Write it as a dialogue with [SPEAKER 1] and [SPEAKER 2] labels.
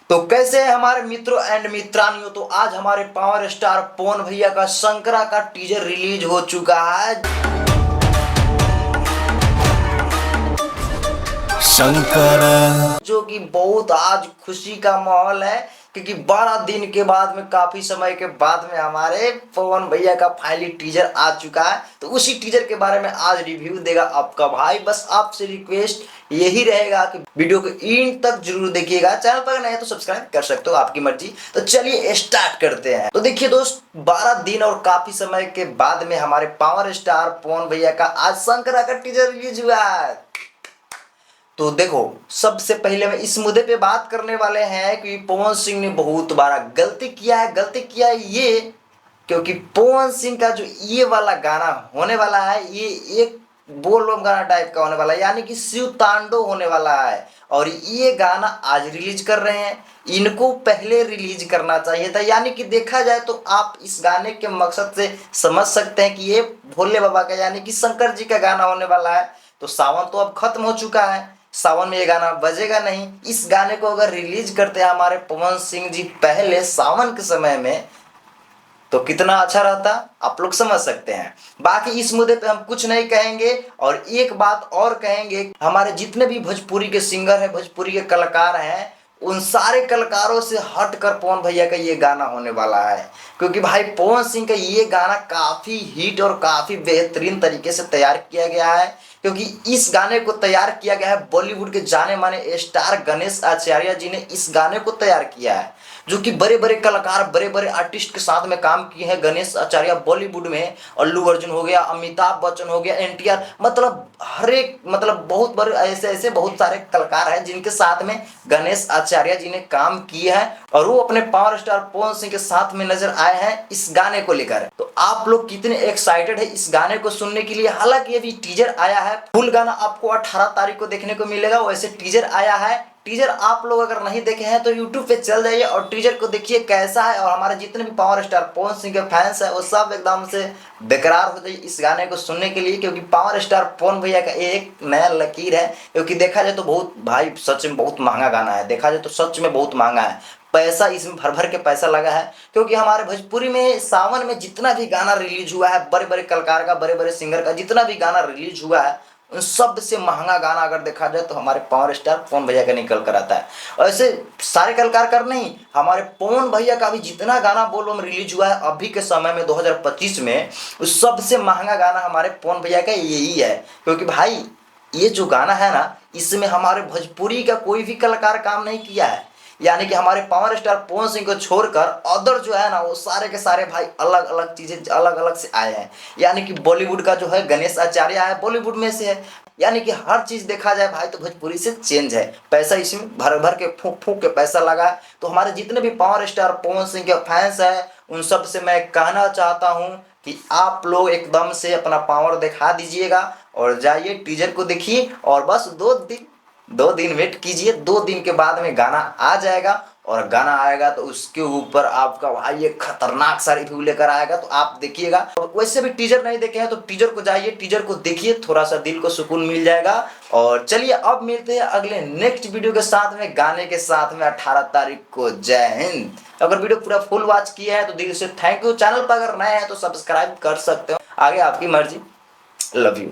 [SPEAKER 1] तो कैसे हैं हमारे मित्रों एंड मित्रानियों। तो आज हमारे पावर स्टार पवन भैया का शंकरा का टीजर रिलीज हो चुका है। शंकरा जो कि बहुत आज खुशी का माहौल है, क्योंकि 12 दिन के बाद में, काफी समय के बाद में हमारे पवन भैया का फाइनली टीजर आ चुका है। तो उसी टीजर के बारे में आज रिव्यू देगा आपका भाई। बस आपसे रिक्वेस्ट यही रहेगा कि वीडियो को एंड तक जरूर देखिएगा। चैनल पर नए तो सब्सक्राइब कर सकते हो, आपकी मर्जी। तो चलिए स्टार्ट करते हैं। तो देखिए दोस्त, 12 दिन और काफी समय के बाद में हमारे पावर स्टार पवन भैया का आज शंकरा का टीजर रिलीज हुआ है। तो देखो, सबसे पहले मैं इस मुद्दे पे बात करने वाले हैं कि पवन सिंह ने बहुत बड़ा गलती किया है ये, क्योंकि पवन सिंह का जो ये वाला गाना होने वाला है, ये एक बोल बम गाना टाइप का होने वाला है, यानी कि शिव तांडव होने वाला है। और ये गाना आज रिलीज कर रहे हैं, इनको पहले रिलीज करना चाहिए था। यानी कि देखा जाए तो आप इस गाने के मकसद से समझ सकते हैं कि ये भोले बाबा का यानी कि शंकर जी का गाना होने वाला है। तो सावन तो अब खत्म हो चुका है, सावन में ये गाना बजेगा नहीं। इस गाने को अगर रिलीज करते हैं हमारे पवन सिंह जी पहले सावन के समय में, तो कितना अच्छा रहता, आप लोग समझ सकते हैं। बाकी इस मुद्दे पे हम कुछ नहीं कहेंगे। और एक बात और कहेंगे, हमारे जितने भी भोजपुरी के सिंगर हैं, भोजपुरी के कलाकार हैं, उन सारे कलाकारों से हटकर पवन भैया का ये गाना होने वाला है। क्योंकि भाई पवन सिंह का ये गाना काफी हिट और काफी बेहतरीन तरीके से तैयार किया गया है। क्योंकि इस गाने को तैयार किया गया है, बॉलीवुड के जाने माने स्टार गणेश आचार्य जी ने इस गाने को तैयार किया है। जो कि बड़े बड़े कलाकार, बड़े बड़े आर्टिस्ट के साथ में काम किए हैं गणेश आचार्य बॉलीवुड में। अल्लू अर्जुन हो गया, अमिताभ बच्चन हो गया, एनटीआर, मतलब हर एक, मतलब बहुत बड़े ऐसे ऐसे बहुत सारे कलाकार हैं जिनके साथ में गणेश आचार्य जी ने काम किया है। और वो अपने पावर स्टार पवन सिंह के साथ में नजर आए हैं इस गाने को लेकर। तो आप लोग कितने एक्साइटेड है इस गाने को सुनने के लिए। हालांकि ये भी टीजर आया है, फुल गाना आपको 18 तारीख को देखने को मिलेगा। वैसे टीजर आया है, टीजर आप लोग अगर नहीं देखे हैं तो यूट्यूब पे चल जाइए और टीजर को देखिए कैसा है। और हमारे जितने भी पावर स्टार पवन सिंह के फैंस हैं वो सब एकदम से बेकरार हो जाइए इस गाने को सुनने के लिए। क्योंकि पावर स्टार पवन भैया का एक नया लकीर है। क्योंकि देखा जाए तो बहुत, भाई सच में बहुत महंगा गाना है, देखा जाए तो सच में बहुत महंगा है। पैसा इसमें भर भर के पैसा लगा है। क्योंकि हमारे भोजपुरी में सावन में जितना भी गाना रिलीज हुआ है, बड़े बड़े कलाकार का, बड़े बड़े सिंगर का जितना भी गाना रिलीज हुआ है, उन सबसे महंगा गाना अगर देखा जाए तो हमारे पावर स्टार पवन भैया का निकल कर आता है। ऐसे सारे कलाकार का नहीं, हमारे पवन भैया का भी जितना गाना बोलो हम रिलीज हुआ है अभी के समय में 2025 में, उस सबसे महंगा गाना हमारे पवन भैया का यही है। क्योंकि भाई ये जो गाना है ना, इसमें हमारे भोजपुरी का कोई भी कलाकार काम नहीं किया है। यानी कि हमारे पावर स्टार पवन सिंह को छोड़कर अदर जो है ना, वो सारे के सारे भाई अलग अलग चीजें अलग अलग से आए हैं। यानी कि बॉलीवुड का जो है गणेश आचार्य है, बॉलीवुड में से है। यानी कि हर चीज देखा जाए भाई तो भोजपुरी से चेंज है। पैसा इसमें भर भर के फूंक फूंक के पैसा लगा है। तो हमारे जितने भी पावर स्टार पवन सिंह के फैंस हैं, उन सब से मैं कहना चाहता हूँ कि आप लोग एकदम से अपना पावर दिखा दीजिएगा और जाइए टीजर को देखिए। और बस 2 दिन वेट कीजिए, 2 दिन के बाद में गाना आ जाएगा। और गाना आएगा तो उसके ऊपर आपका भाई ये खतरनाक सा रिव्यू लेकर आएगा, तो आप देखिएगा। वैसे भी टीजर नहीं देखे हैं तो टीजर को जाइए, टीजर को देखिए, थोड़ा सा दिल को सुकून मिल जाएगा। और चलिए अब मिलते हैं अगले नेक्स्ट वीडियो के साथ में, गाने के साथ में 18 तारीख को। जय हिंद। अगर वीडियो पूरा फुल वॉच किया है तो दिल से थैंक यू। चैनल पर अगर नए हैं तो सब्सक्राइब कर सकते हो, आगे आपकी मर्जी। Love you.